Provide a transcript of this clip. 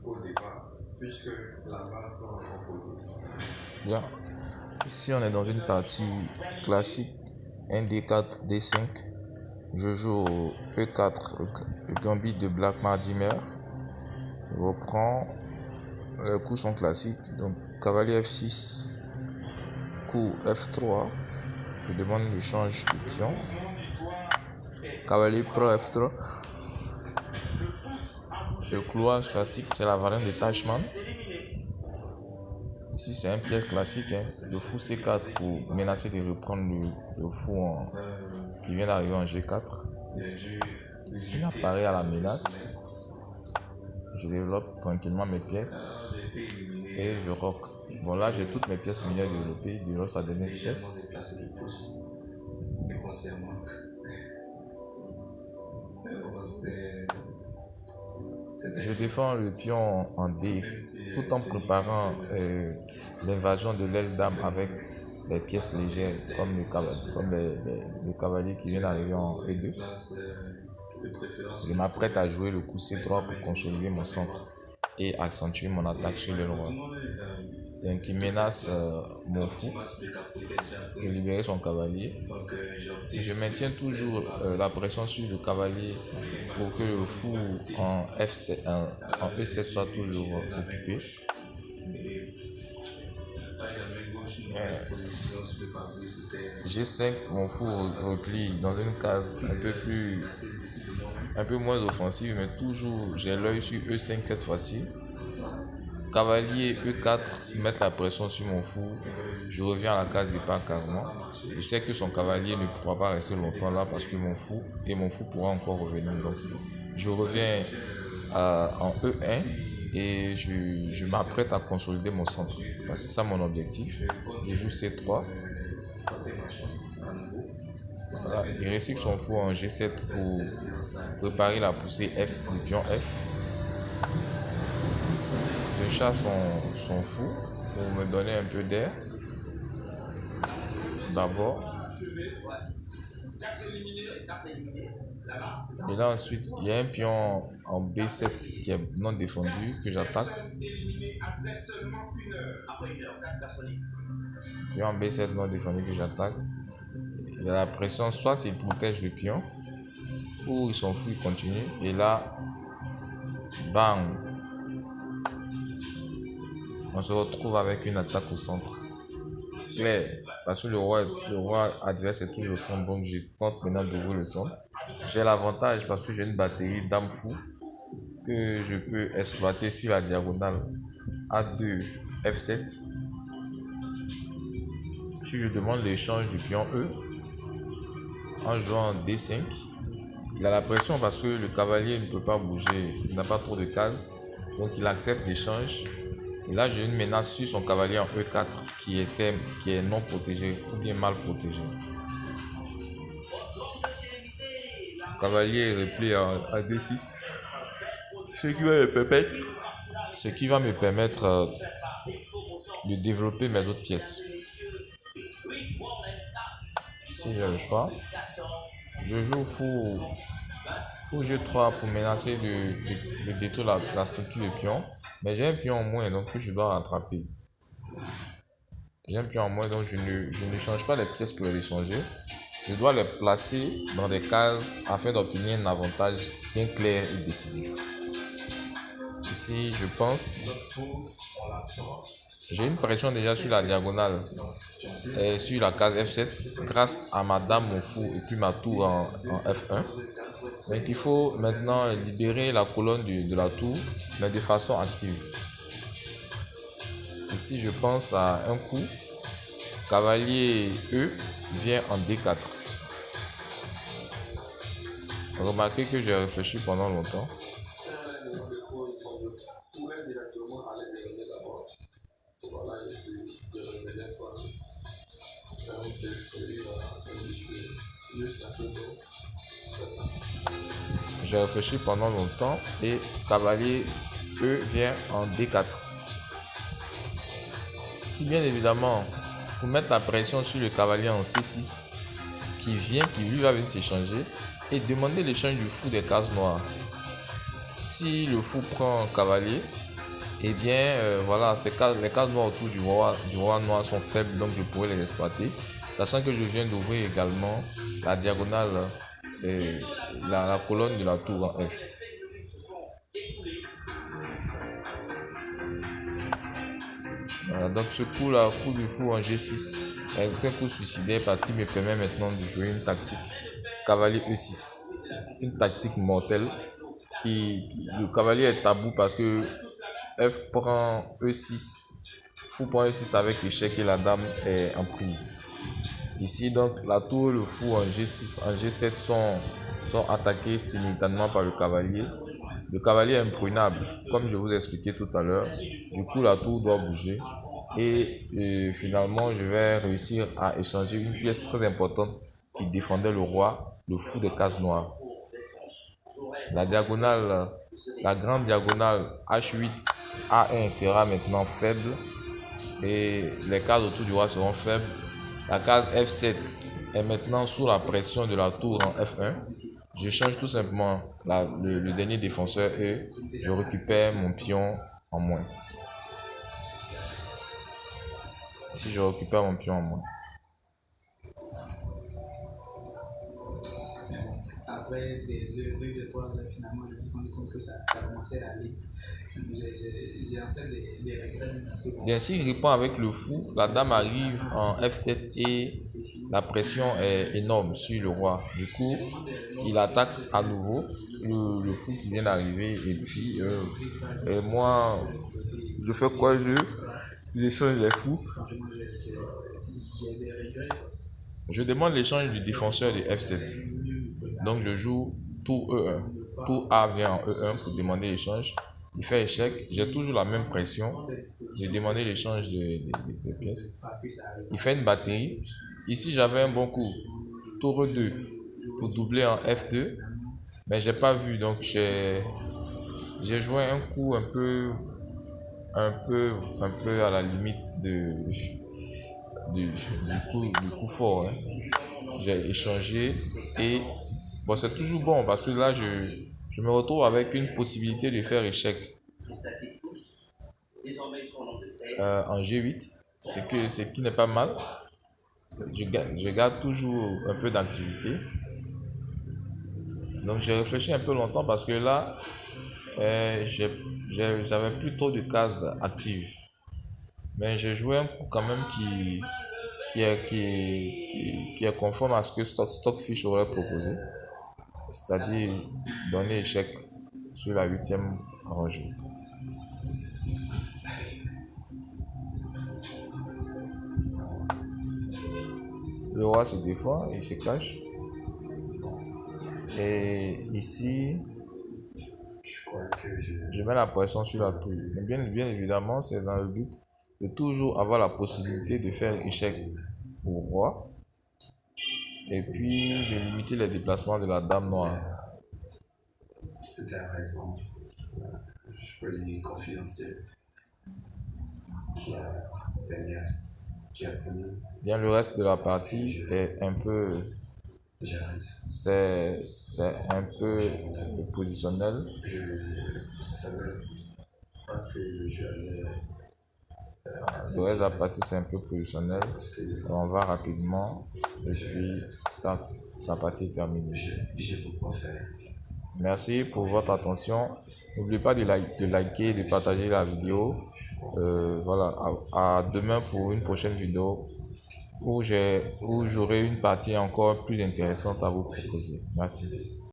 au départ, puisque la balle prend en photo. Bien. Ici, on est dans une partie classique, un D4, D5. Je joue au E4, le gambit de Black Mortimer. Je reprends. Les coups sont classiques. Donc, cavalier F6, coup F3. Je demande l'échange de pion. Cavalier prend F3. Le clouage classique, c'est la variante de Teichmann. Ici, c'est un piège classique. Le fou C4 pour menacer de reprendre le fou qui vient d'arriver en G4. Il apparaît à la menace. Je développe tranquillement mes pièces et je rock. Bon, là, j'ai toutes mes pièces mineures développées. Il développe sa dernière pièce. Je défends le pion en D tout en préparant l'invasion de l'aile dame avec des pièces légères comme le cavalier qui vient d'arriver en E2. Je m'apprête à jouer le coup C3 pour consolider mon centre et accentuer mon attaque sur le roi. Donc il menace mon fou de libérer son cavalier. Et je maintiens toujours la pression sur le cavalier pour que le fou en E7 soit toujours occupé. G5, mon fou replie dans une case un peu moins offensive, mais toujours j'ai l'œil sur E5 cette fois-ci. Cavalier E4, mettre la pression sur mon fou. Je reviens à la case départ carrément. Je sais que son cavalier ne pourra pas rester longtemps là parce que mon fou pourra encore revenir. Donc je reviens en E1 et je m'apprête à consolider mon centre. C'est ça mon objectif. Je joue C3. Voilà. Il recycle son fou en G7 pour préparer la poussée F du pion F. Je chasse son fou pour me donner un peu d'air. D'abord. Et là ensuite, il y a un pion en B7 qui est non défendu que j'attaque. Pion en B7 non défendu que j'attaque. Il y a la pression, soit il protège le pion, ou il s'en fout, il continue. Et là, bang! On se retrouve avec une attaque au centre. Clair, parce que le roi adverse est toujours au centre, donc je tente maintenant d'ouvrir le centre. J'ai l'avantage parce que j'ai une batterie dame fou que je peux exploiter sur la diagonale A2 F7. Si je demande l'échange du pion E en jouant D5, il a la pression parce que le cavalier ne peut pas bouger, il n'a pas trop de cases, donc il accepte l'échange. Et là, j'ai une menace sur son cavalier en E4 qui est non protégé ou bien mal protégé. Le cavalier est replié à D6, ce qui va me permettre de développer mes autres pièces. Si j'ai le choix, je joue fou G3 pour menacer de détruire la structure du pion. Mais j'ai un pion en moins, donc que je dois rattraper. J'ai un pion en moins, donc je ne change pas les pièces pour les changer. Je dois les placer dans des cases afin d'obtenir un avantage bien clair et décisif. Ici, je pense, j'ai une pression déjà sur la diagonale et sur la case F7 grâce à ma dame, mon fou et puis ma tour en F1. Donc il faut maintenant libérer la colonne de la tour, mais de façon active. Ici, je pense à un coup. Cavalier E vient en D4. Remarquez que j'ai réfléchi pendant longtemps. J'ai réfléchi pendant longtemps et cavalier E vient en D4. Qui bien évidemment, pour mettre la pression sur le cavalier en C6, qui lui va venir s'échanger et demander l'échange du fou des cases noires. Si le fou prend cavalier, Eh bien, voilà, les cases noires autour du roi noir sont faibles, donc je pourrais les exploiter. Sachant que je viens d'ouvrir également la diagonale, et la colonne de la tour en F. Voilà, donc ce coup-là, coup du fou en G6, est un coup suicidaire parce qu'il me permet maintenant de jouer une tactique cavalier E6. Une tactique mortelle le cavalier est tabou parce que F prend E6, fou prend E6 avec échec et la dame est en prise. Ici donc la tour et le fou en G6, en G7 sont attaqués simultanément par le cavalier. Le cavalier est imprenable, comme je vous ai expliqué tout à l'heure. Du coup, la tour doit bouger. Et finalement, je vais réussir à échanger une pièce très importante qui défendait le roi, le fou des cases noires. La diagonale, la grande diagonale H8, A1 sera maintenant faible. Et les cases autour du roi seront faibles. La case F7 est maintenant sous la pression de la tour en F1. Je change tout simplement le dernier défenseur et je récupère mon pion en moins. Si je récupère mon pion en moins. Après deux étoiles, finalement, je me suis rendu compte que ça commençait à aller. J'ai en fait des regrets. Bien, s'il répond avec le fou, la dame arrive en F7 et la pression est énorme sur le roi. Du coup, il attaque à nouveau le fou qui vient d'arriver. Et puis, moi, je fais quoi? J'échange les fous. Je demande l'échange du défenseur de F7. Donc, je joue tour E1. Tour A vient en E1 pour demander l'échange. Il fait échec. J'ai toujours la même pression. J'ai demandé l'échange des pièces. Il fait une batterie. Ici, j'avais un bon coup. Tour E2 pour doubler en F2. Mais j'ai pas vu. Donc, j'ai joué un coup un peu à la limite du coup fort. Hein. J'ai échangé et bon, c'est toujours bon parce que là, je me retrouve avec une possibilité de faire échec en G8, ce qui n'est pas mal. Je garde toujours un peu d'activité. Donc, j'ai réfléchi un peu longtemps parce que là, j'avais plus trop de cases actives. Mais j'ai joué un coup quand même qui est conforme à ce que Stockfish aurait proposé. C'est-à-dire donner échec sur la 8e rangée. Le roi se défend, il se cache. Et ici, je mets la pression sur la tour. Mais bien évidemment, c'est dans le but de toujours avoir la possibilité de faire échec au roi. Et puis de limiter les déplacements de la dame noire. C'était la raison. Je peux lui confidentiel. Qui a permis. Bien, le reste de la partie est un peu. C'est un peu positionnel. Je savais pas que le jeu allait. Le reste de la partie c'est un peu positionnel. On va rapidement et puis tac, la partie est terminée. J'ai beaucoup à faire. Merci pour votre attention. N'oubliez pas de liker, de partager la vidéo. Voilà, à demain pour une prochaine vidéo où j'aurai une partie encore plus intéressante à vous proposer. Merci.